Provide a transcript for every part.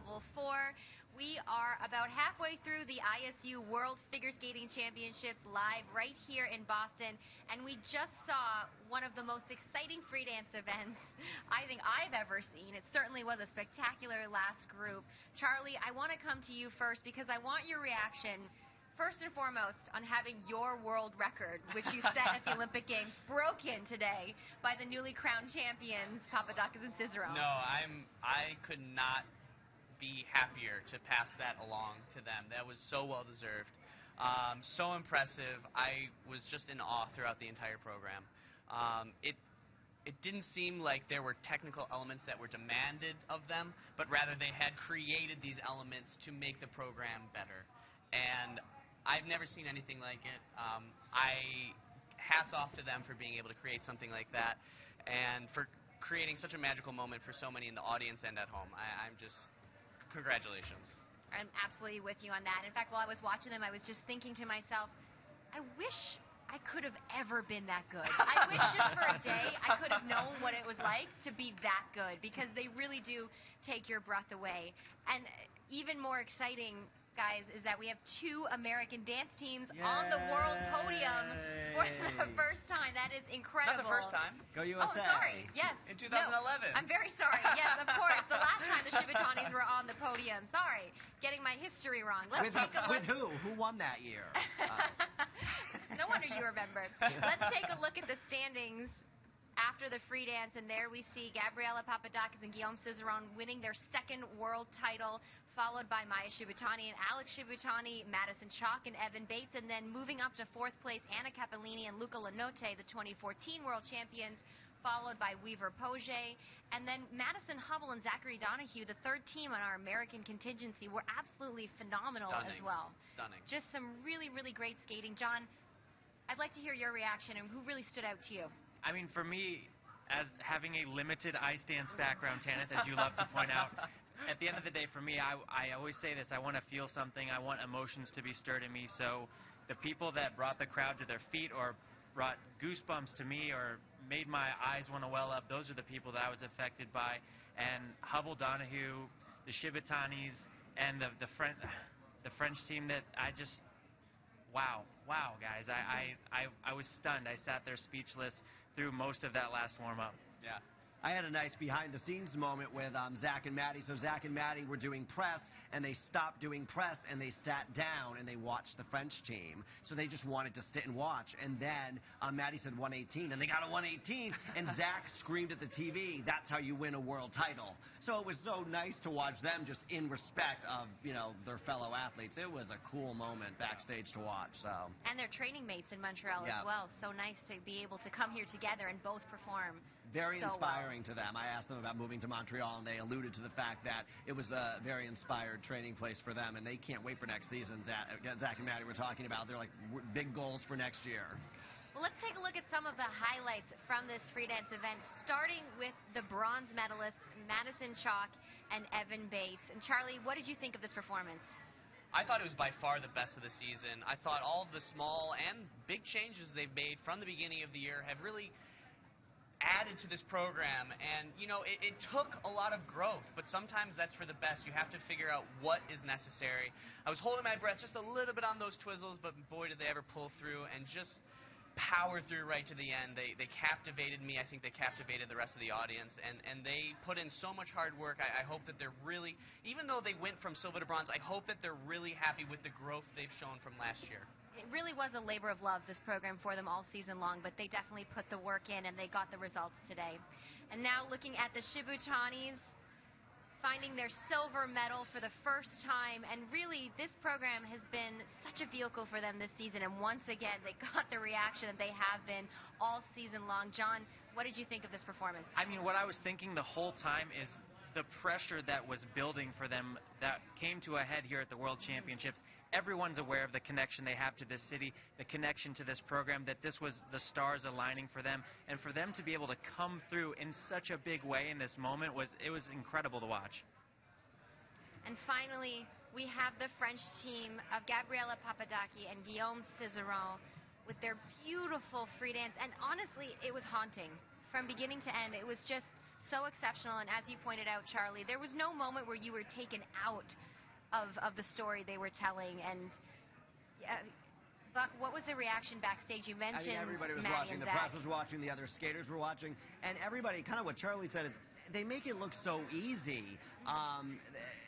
Level 4. We are about halfway through the ISU World Figure Skating Championships live right here in Boston, and we just saw one of the most exciting free dance events I think I've ever seen. It certainly was a spectacular last group. Charlie, I want to come to you first because I want your reaction first and foremost on having your world record, which you set at the Olympic Games, broken today by the newly crowned champions, Papadakis and Cizeron. No, I could not be happier to pass that along to them. That was so well deserved, so impressive. I was just in awe throughout the entire program. It didn't seem like there were technical elements that were demanded of them, but rather they had created these elements to make the program better. And I've never seen anything like it. Hats off to them for being able to create something like that and for creating such a magical moment for so many in the audience and at home. I'm just, congratulations. I'm absolutely with you on that. In fact, while I was watching them, I was just thinking to myself, I wish I could have ever been that good. I wish just for a day I could have known what it was like to be that good, because they really do take your breath away. And even more exciting, guys, is that we have two American dance teams on the world podium for the first time. That is incredible. Not the first time. Go USA. Oh, sorry. Yes. In 2011. No, I'm very sorry. Yes, of course. The last time the Shibutanis were on the podium. Sorry. Getting my history wrong. Let's take a look. With who? Who won that year? No wonder you remember. Let's take a look at the standings after the free dance, and there we see Gabriela Papadakis and Guillaume Cizeron winning their second world title, followed by Maya Shibutani and Alex Shibutani, Madison Chalk and Evan Bates, and then moving up to fourth place, Anna Capellini and Luca Lanote, the 2014 world champions, followed by Weaver Poget, and then Madison Hubble and Zachary Donahue, the third team on our American contingency, were absolutely phenomenal as well. Stunning. Just some really, really great skating. John, I'd like to hear your reaction and who really stood out to you. I mean, for me, as having a limited ice dance background, Tanith, as you love to point out, at the end of the day, for me, I always say this, I want to feel something, I want emotions to be stirred in me, so the people that brought the crowd to their feet or brought goosebumps to me or made my eyes want to well up, those are the people that I was affected by. And Hubble, Donahue, the Shibutanis, and the French team that I just... Wow, guys. I was stunned. I sat there speechless through most of that last warm-up. Yeah. I had a nice behind-the-scenes moment with Zach and Maddie. So Zach and Maddie were doing press, and they stopped doing press, and they sat down, and they watched the French team. So they just wanted to sit and watch. And then Maddie said 118, and they got a 118, and Zach screamed at the TV, "That's how you win a world title." So it was so nice to watch them just in respect of, you know, their fellow athletes. It was a cool moment backstage to watch. So. And their training mates in Montreal as well. So nice to be able to come here together and both perform. Very so inspiring to them. I asked them about moving to Montreal, and they alluded to the fact that it was a very inspired training place for them, and they can't wait for next season. Zach and Maddie were talking about, they're like, big goals for next year. Well, let's take a look at some of the highlights from this free dance event, starting with the bronze medalists, Madison Chalk and Evan Bates. And Charlie, what did you think of this performance? I thought it was by far the best of the season. I thought all of the small and big changes they've made from the beginning of the year have really added to this program, and you know, it took a lot of growth, but sometimes that's for the best. You have to figure out what is necessary. I was holding my breath just a little bit on those twizzles, but boy did they ever pull through and just power through right to the end. They captivated me. I think they captivated the rest of the audience, and they put in so much hard work. I hope that they're really, even though they went from silver to bronze, I hope that they're really happy with the growth they've shown from last year. It really was a labor of love, this program, for them all season long, but they definitely put the work in, and they got the results today. And now looking at the Shibutanis, finding their silver medal for the first time, and really this program has been such a vehicle for them this season, and once again they got the reaction that they have been all season long. John, what did you think of this performance? I mean, what I was thinking the whole time is the pressure that was building for them that came to a head here at the World Championships. Everyone's aware of the connection they have to this city, the connection to this program, that this was the stars aligning for them, and for them to be able to come through in such a big way in this moment was incredible to watch. And finally, we have the French team of Gabriela Papadakis and Guillaume Cizeron with their beautiful free dance, and honestly, it was haunting from beginning to end. It was just so exceptional. And as you pointed out, Charlie, there was no moment where you were taken out of the story they were telling. And Buck, what was the reaction backstage? You mentioned everybody was Maddie watching. and The Zach. press was watching. The other skaters were watching. And everybody, kind of what Charlie said, is they make it look so easy.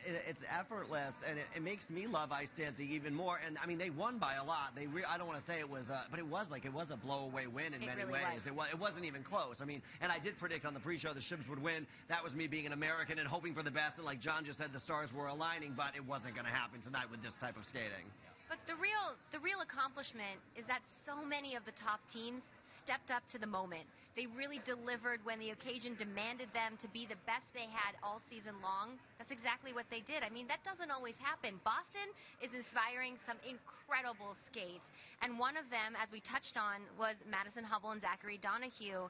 It's effortless, and it makes me love ice dancing even more. And I mean, they won by a lot. I don't want to say it was, but it was a blow-away win in many ways. It wasn't even close. I mean, and I did predict on the pre-show the Shibs would win. That was me being an American and hoping for the best. And like John just said, the stars were aligning, but it wasn't going to happen tonight with this type of skating. But the real accomplishment is that so many of the top teams stepped up to the moment. They really delivered when the occasion demanded them to be the best they had all season long. That's exactly what they did. I mean, that doesn't always happen. Boston is inspiring some incredible skates. And one of them, as we touched on, was Madison Hubble and Zachary Donahue.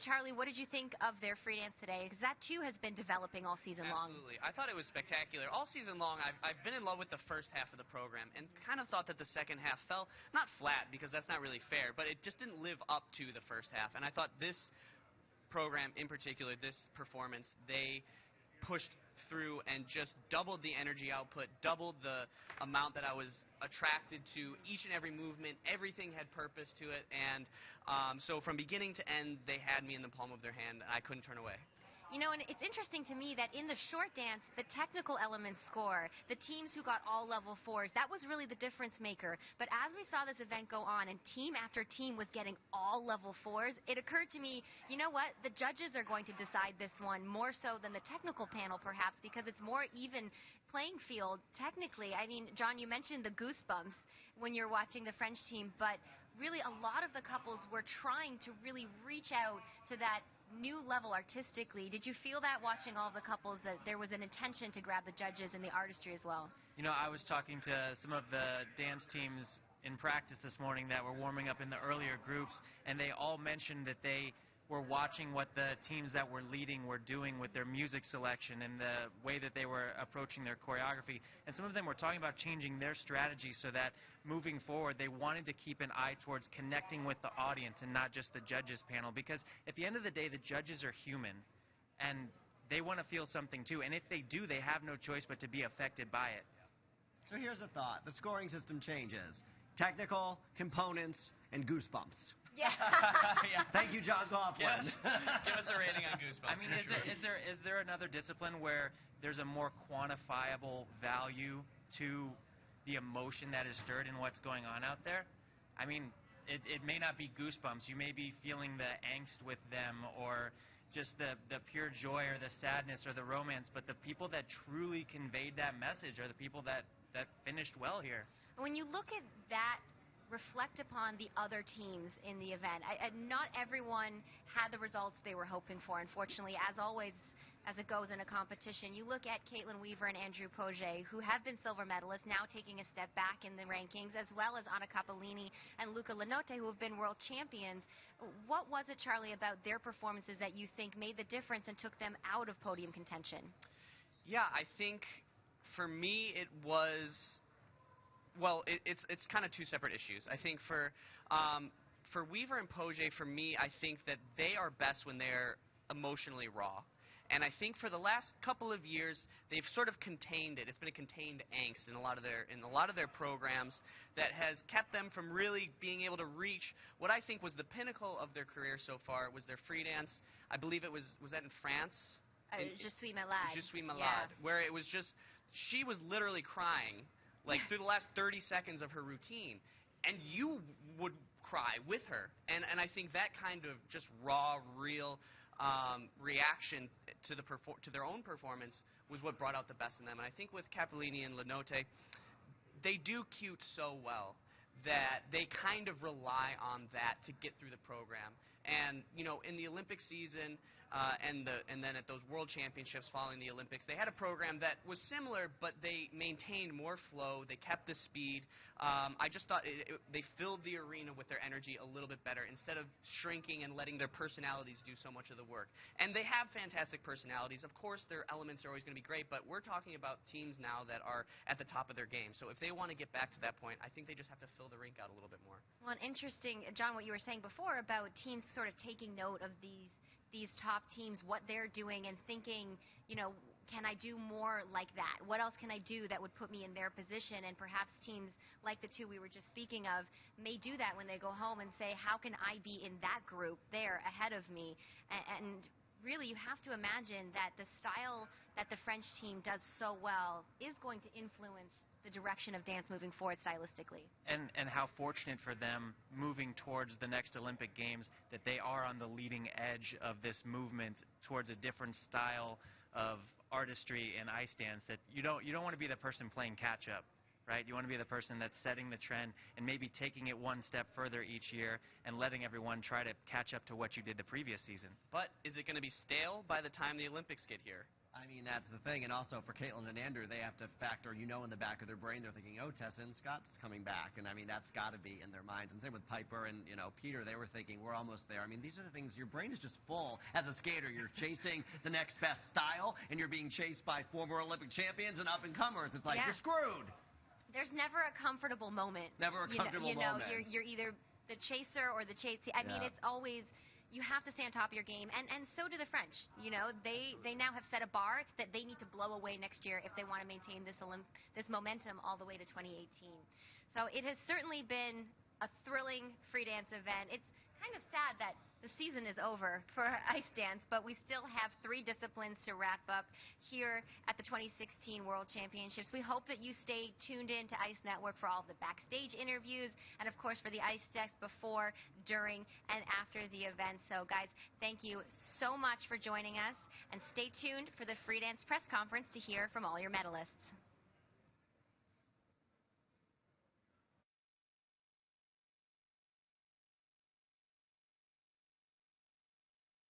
Charlie, what did you think of their free dance today? Because that, too, has been developing all season long. Absolutely. I thought it was spectacular. All season long, I've been in love with the first half of the program and kind of thought that the second half fell, not flat, because that's not really fair, but it just didn't live up to the first half. And I thought this program, in particular, this performance, they pushed through and just doubled the energy output, doubled the amount that I was attracted to. Each and every movement, everything had purpose to it, and so from beginning to end, they had me in the palm of their hand, and I couldn't turn away. You know, and it's interesting to me that in the short dance, the technical elements score, the teams who got all level 4s, that was really the difference maker. But as we saw this event go on and team after team was getting all level 4s, it occurred to me, you know what, the judges are going to decide this one more so than the technical panel perhaps, because it's more even playing field technically. I mean, John, you mentioned the goosebumps when you're watching the French team, but really a lot of the couples were trying to really reach out to that new level artistically. Did you feel that watching all the couples, that there was an intention to grab the judges and the artistry as well? You know, I was talking to some of the dance teams in practice this morning that were warming up in the earlier groups, and they all mentioned that they were watching what the teams that were leading were doing with their music selection and the way that they were approaching their choreography. And some of them were talking about changing their strategy so that moving forward they wanted to keep an eye towards connecting with the audience and not just the judges panel, because at the end of the day the judges are human and they want to feel something too, and if they do, they have no choice but to be affected by it. So here's a thought. The scoring system changes. Technical, components, and goosebumps. Yeah. Yeah. Thank you, John Coughlin. Yes. Give us a rating on Goosebumps. I mean, is there another discipline where there's a more quantifiable value to the emotion that is stirred in what's going on out there? I mean, it may not be goosebumps. You may be feeling the angst with them, or just the pure joy or the sadness or the romance, but the people that truly conveyed that message are the people that finished well here. When you look at that, reflect upon the other teams in the event. Not everyone had the results they were hoping for, unfortunately, as always, as it goes in a competition. You look at Caitlin Weaver and Andrew Poget, who have been silver medalists, now taking a step back in the rankings, as well as Anna Cappellini and Luca Lenotte, who have been world champions. What was it, Charlie, about their performances that you think made the difference and took them out of podium contention? Yeah, I think for me it was, well, it's kind of two separate issues. I think for Weaver and Poget, for me, I think that they are best when they're emotionally raw. And I think for the last couple of years, they've sort of contained it. It's been a contained angst in a lot of their programs that has kept them from really being able to reach what I think was the pinnacle of their career so far. Was their free dance. I believe it was that in France? Je suis malade. Je suis malade, where it was just, she was literally crying like through the last 30 seconds of her routine, and you would cry with her. And I think that kind of just raw, real reaction to their own performance was what brought out the best in them. And I think with Cappellini and Lenotte, they do cute so well that they kind of rely on that to get through the program. And you know, in the Olympic season and then at those World Championships following the Olympics, they had a program that was similar, but they maintained more flow. They kept the speed. I just thought they filled the arena with their energy a little bit better instead of shrinking and letting their personalities do so much of the work. And they have fantastic personalities. Of course, their elements are always going to be great, but we're talking about teams now that are at the top of their game. So if they want to get back to that point, I think they just have to fill the rink out a little bit more. Well, and interesting, John, what you were saying before about teams sort of taking note of these these top teams, what they're doing, and thinking, can I do more like that? What else can I do that would put me in their position? And perhaps teams like the two we were just speaking of may do that when they go home and say, how can I be in that group there ahead of me? And really, you have to imagine that the style that the French team does so well is going to influence the direction of dance moving forward stylistically. And how fortunate for them moving towards the next Olympic Games that they are on the leading edge of this movement towards a different style of artistry and ice dance, that you don't want to be the person playing catch up, right? You want to be the person that's setting the trend and maybe taking it one step further each year and letting everyone try to catch up to what you did the previous season. But is it going to be stale by the time the Olympics get here? I mean, that's the thing. And also for Caitlin and Andrew, they have to factor, in the back of their brain, they're thinking, oh, Tessa and Scott's coming back. And, I mean, that's got to be in their minds. And same with Piper and, Peter, they were thinking, we're almost there. I mean, these are the things, your brain is just full. As a skater, you're chasing the next best style, and you're being chased by former Olympic champions and up-and-comers. It's like, you're screwed. There's never a comfortable moment. Never a comfortable moment. You're either the chaser or the chase. I mean, it's always... You have to stay on top of your game, and so do the French. They now have set a bar that they need to blow away next year if they want to maintain this momentum all the way to 2018. So it has certainly been a thrilling free dance event. It's kind of sad that the season is over for ice dance, but we still have 3 disciplines to wrap up here at the 2016 World Championships. We hope that you stay tuned in to Icenetwork for all of the backstage interviews and, of course, for the ice checks before, during, and after the event. So, guys, thank you so much for joining us, and stay tuned for the free dance press conference to hear from all your medalists.